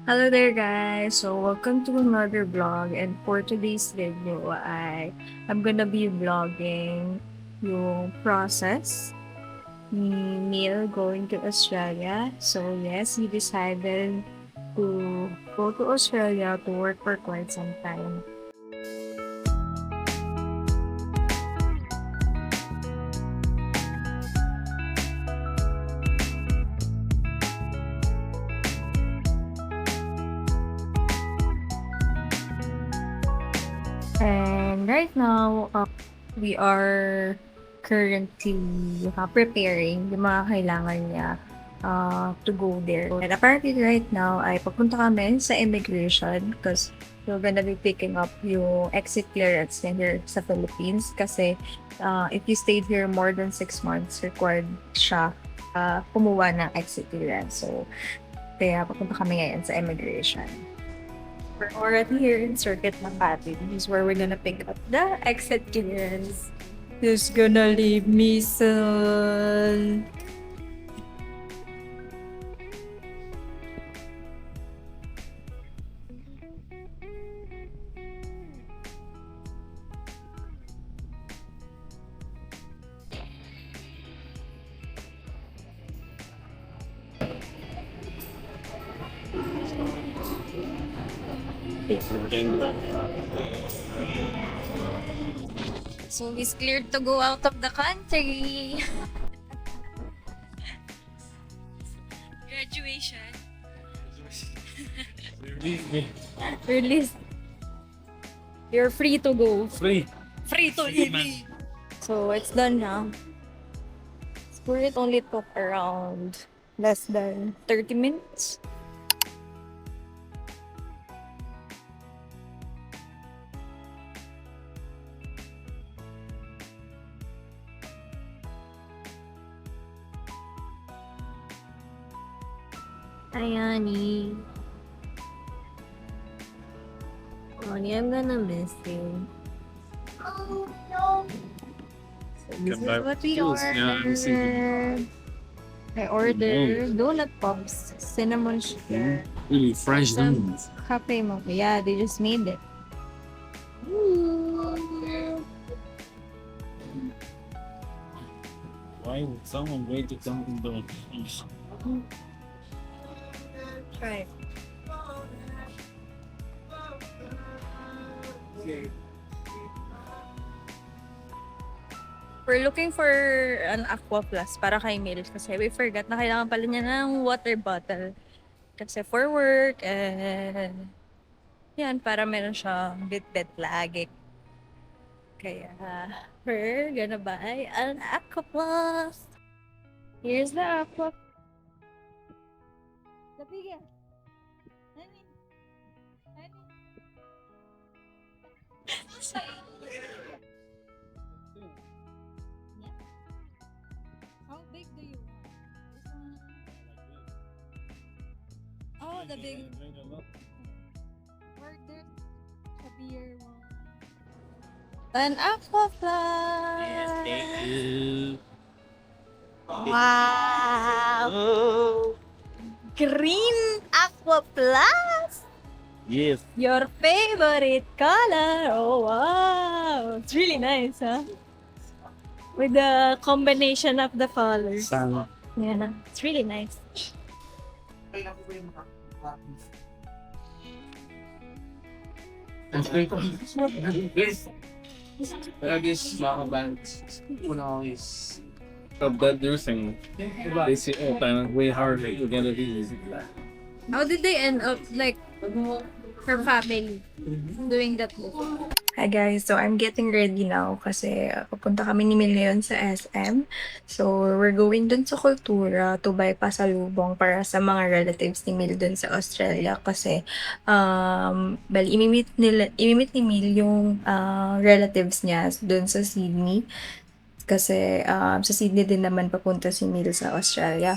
Hello there guys! So welcome to another vlog, and for today's video I'm gonna be vlogging yung process ni Neil going to Australia. So yes, he decided to go to Australia to work for quite some time. And right now, we are currently preparing yung mga kailangan niya to go there. And apparently right now ay papunta kami sa immigration because we're gonna be picking up yung exit clearance niya here sa Philippines kasi if you stayed here more than 6 months, required siya kumuha ng exit clearance. So, kaya papunta kami ngayon sa immigration. We're already here in Circuit Makati. This is where we're gonna pick up the exit clearance. Who's gonna leave me soon? So he's cleared to go out of the country. Graduation. Release me. Release. You're free to go. Free. Free to Free, leave. man. So it's done now. So it only took around less than 30 minutes. Hi, Annie. Annie, I'm gonna miss you. Oh, no. So this Come is back what we juice. Yeah, I'm seeing ordered. I ordered donut pops, cinnamon sugar, really fresh some donuts. cafe mocha. Yeah, they just made it. Ooh. Why would someone wait to come in donuts? Right. We're looking for an Aqua Plus para kay Mil kasi we forgot na kailangan pala niya ng water bottle. Kasi for work and yan, para meron siyang bit-bit lagi. Kaya we're gonna buy an Aqua Plus. Here's the Aqua. The biggest. Honey. How big do you want? This one? Oh, the big. Or there's a beer one. An Aqua Plus. Thank you. Wow. Oh. Green Aqua Plus. Yes. Your favorite color. Oh, wow. It's really nice, huh? With the combination of the colors. Sana. Yeah, it's really nice. Pero I guess makabalance. Una ko is Of that thing, they say, oh, time way harder to get it easy. How did they end up, like, her family doing that book? Hi guys, so I'm getting ready now kasi pupunta kami ni Mil ngayon sa SM. So we're going dun sa Kultura to buy pasalubong para sa mga relatives ni Mil dun sa Australia kasi bali imimit ni Mil yung relatives niya dun sa Sydney kasi sa Sydney din naman papunta si Mil sa Australia.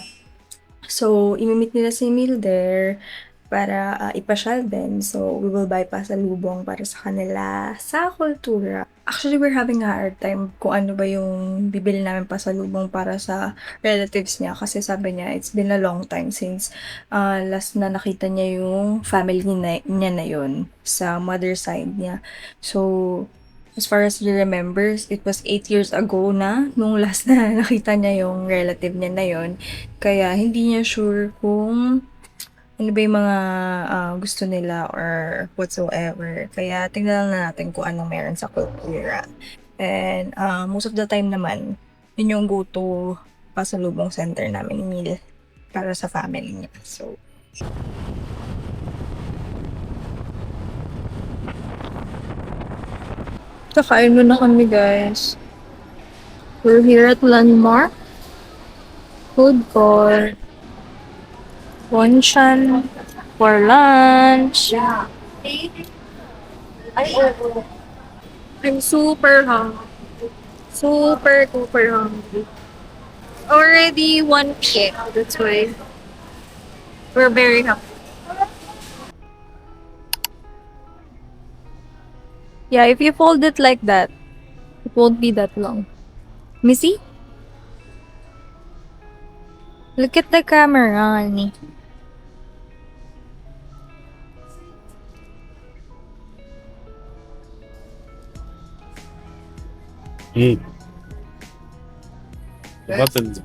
So imimit nila si Mil there. para ipasyal din. So, we will buy pasalubong para sa kanila sa kultura. Actually, we're having a hard time kung ano ba yung bibili namin pasalubong para sa relatives niya. Kasi sabi niya, it's been a long time since last na nakita niya yung family niya na yun sa mother side niya. So, as far as he remembers, it was 8 years ago na nung last na nakita niya yung relative niya na yun. Kaya hindi niya sure kung ano ba yung mga gusto nila or whatsoever. Kaya tingnan lang natin kung anong meron sa kultura. And most of the time naman, yun yung go-to pasalubong center namin meal para sa family niya. So, Kakain muna kami, guys. We're here at Landmark Food Court. Wanshan for lunch. I'm super hungry. Super, super hungry. Already 1 p.m. That's why we're very happy. Yeah, if you fold it like that, it won't be that long. Missy? Look at the camera, honey. Buttons.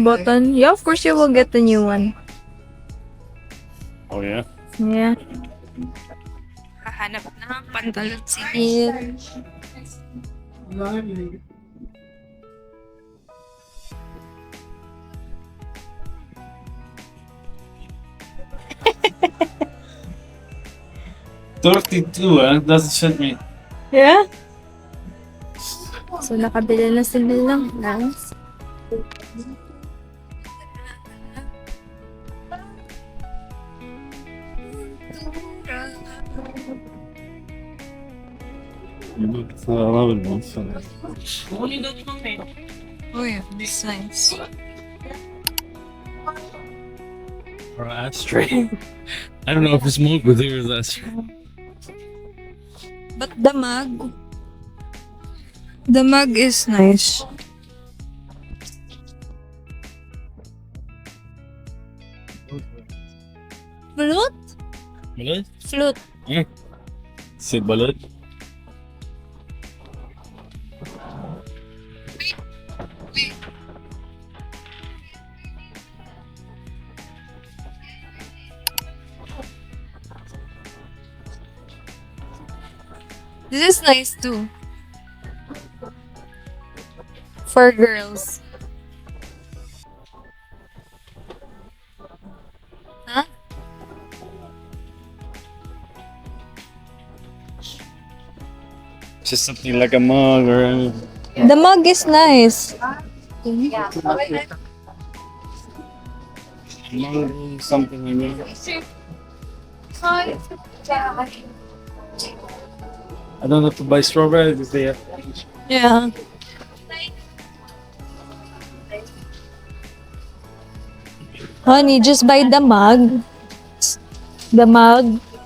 Button? Yeah, of course you will get the new one. Oh yeah. Yeah. Hahanap na pantalon si Neil. $32, doesn't fit me. Yeah? So, nakabili na sila ng plants. I love it, man. Oh yeah, this nice. Or an ashtray. I don't know if it's smoke, but there is ashtray. But the mug is nice. Flute? Balot? Flute. Say balot? This is nice too. For girls. Huh? Just something like a mug or The mug is nice. mug, something like that. I don't have to buy strawberries because they have. Yeah. Honey, just buy the mug,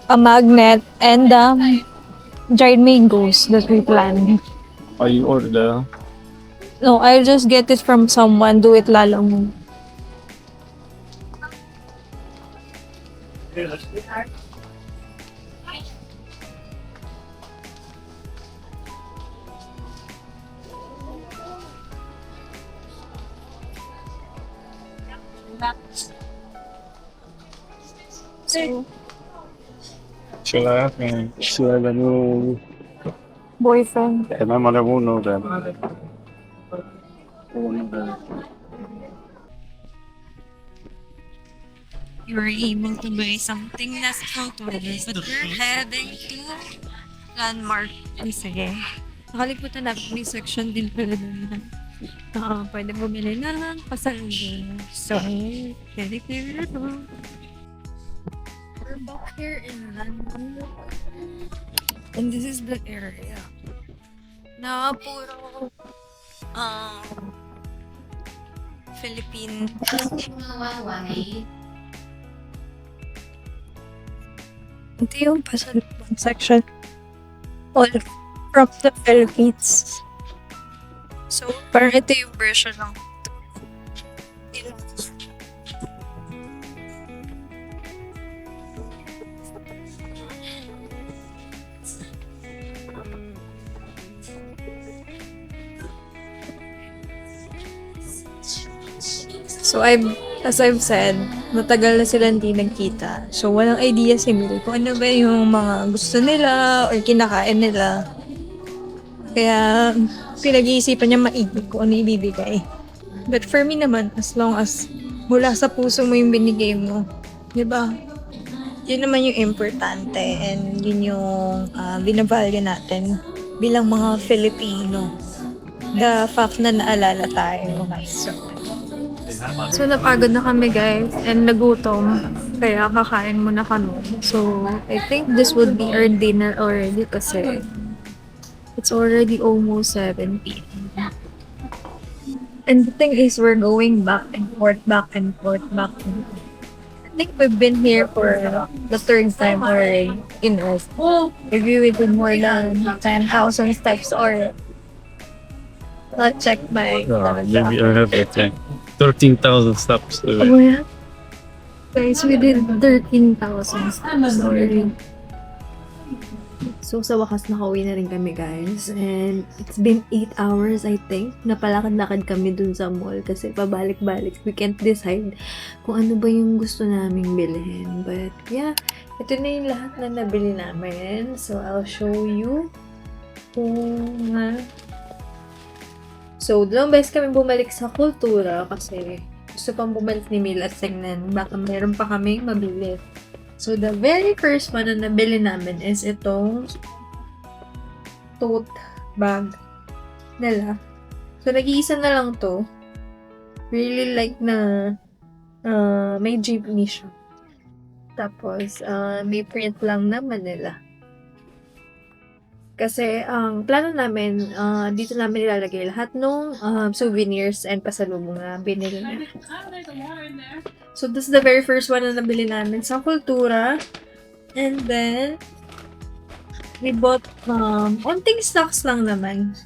a magnet, and the dried mangoes that we planned. Oh, you ordered that? No, I'll just get it from someone. Do it lalo mo. So, Should I ask me? Should I know? boyfriend. And my mother won't know that. You were able to buy something na sa photos, but we're heading to Landmark. Sige. Nakalimutan natin may section din pala doon. Pwede bumili na ng pasalubong. So, very clear ito. We're back here in Landmark. And this is the area. Na puro Philippine Ito yung pasalubong section. All from the Philippines. So, parang ito yung version ng nila. So, as I've said, matagal na sila hindi nagkita. So, walang idea si Mil kung ano ba yung mga gusto nila or kinakain nila. Kaya, pinag-iisipan niya maigi kung ano ibibigay. But for me naman, as long as mula sa puso mo yung binigay mo, di ba? Yun naman yung importante and yun yung binavalue natin bilang mga Filipino. The fact na naalala tayo. So, napagod na kami guys and nagutom. Kaya kakain muna kami. So, I think this would be our dinner already kasi it's already almost 7 p.m. And the thing is, we're going back and forth, back and forth, back and forth. I think we've been here for the third time already in us. Maybe we did more than 10,000 steps or not check my... Maybe I have like 13,000 steps. Oh yeah? Guys, we did 13,000 steps already. So, sa wakas nakauwi na rin kami, guys. And it's been 8 hours, I think. Napalakad-lakad kami dun sa mall kasi pabalik-balik. We can't decide kung ano ba yung gusto naming bilhin. But, yeah. Ito na yung lahat na nabili namin. So, I'll show you kung... So, dalawang beses kami bumalik sa Kultura kasi gusto pang bumalik ni Mil at tingnan baka meron pa kaming mabili. So, the very first one na nabili namin is itong tote bag nila. So, nag-iisa na lang to. Really like na may jeepney siya. Tapos, may print lang naman nila. Kasi, ang plano namin, dito namin ilalagay lahat ng souvenirs and pasalubong na binili na. So, this is the very first one na nabili namin sa Kultura. And then, we bought, onting stocks lang naman.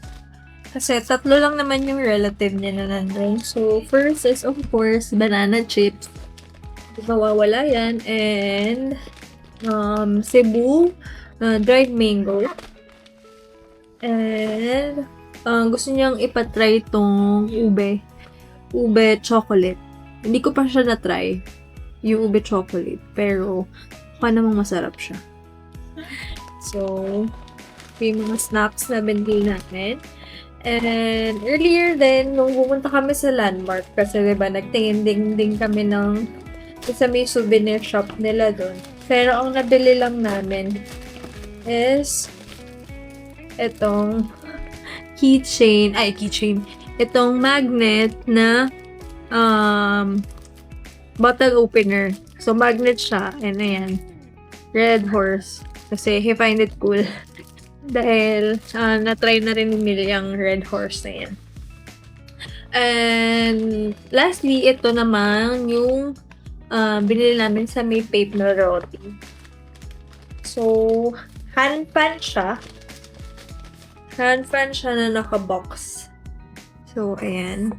Kasi, 3 lang naman yung relative niya na nandun. So, first is, of course, banana chips. Di mawawala yan. And, Cebu, dried mango. And, gusto niyang ipatry itong ube. Ube chocolate. Hindi ko pa siya na-try. Yung ube chocolate. Pero, namang masarap siya. So, may mga snacks na binili natin. And, earlier din, nung pumunta kami sa Landmark, kasi diba, nagtingin din kami ng sa may souvenir shop nila doon. Pero, ang nabili lang namin is itong keychain, itong magnet na bottle opener. So, magnet siya. And ayan, Red Horse. Kasi he find it cool. Dahil, na-try na rin ni Mil yung Red Horse na yan. And, lastly, ito naman yung binili namin sa may paper roti. So, hand fan siya. Hand fan siya na naka-box. So, ayan.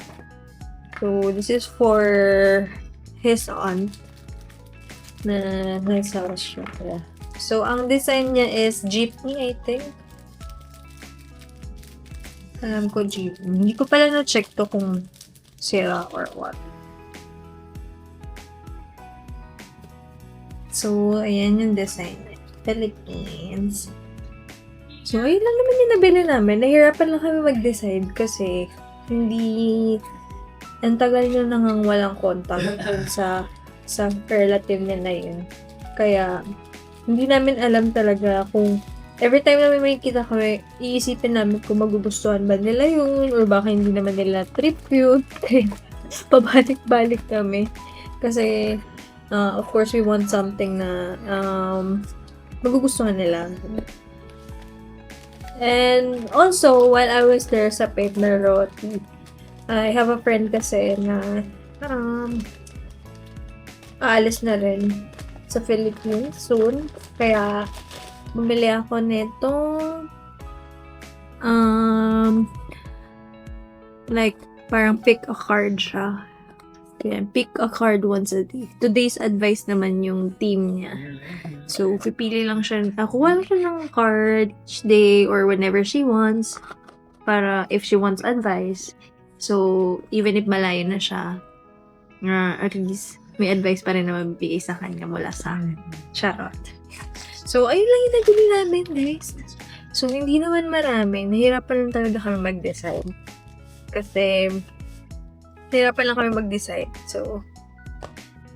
So, this is for his aunt na nasa Australia. So, ang design niya is jeepney, I think. Alam ko jeepney. Hindi ko pala na-check to kung sira or what. So, ayan yung design. Philippines. So, ayun lang naman yung nabili namin. Nahirapan lang kami mag-decide kasi hindi... Ang tagal nyo nang walang contact sa relative niya na yun. Kaya, hindi namin alam talaga kung every time namin may kita kami, iisipin namin kung magugustuhan ba nila yun or baka hindi naman nila trip yun. Pabalik-balik kami. Kasi, of course, we want something na magugustuhan nila. And also, while I was there sa paper roti, I have a friend kasi na aalis na rin. sa Philippines soon. Kaya, bumili ako nitong like, parang pick a card siya. Kaya, pick a card once a day. Today's advice naman yung team niya. So, pipili lang siya, kuha lang siya ng card each day or whenever she wants para if she wants advice. So, even if malayo na siya, at least may advice pa rin na mabibigay sa kanya mula sa akin. Charot. So, ayun lang yung nabili namin, guys. So, hindi naman marami. Nahirapan lang talaga kami mag-decide. Kasi, nahirapan lang kami mag-decide. So,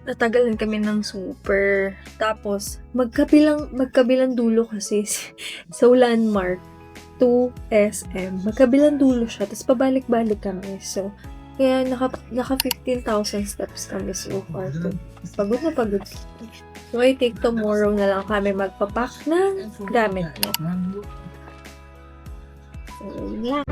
natagalan kami ng super. Tapos, magkabilang dulo kasi sa landmark to SM. Magkabilang dulo siya. Tapos, pabalik-balik kami. So, kaya naka 15,000 steps kami so far. So, pagod na pagod. So, I think tomorrow na lang kami magpapak ng gamit niya. So, yeah.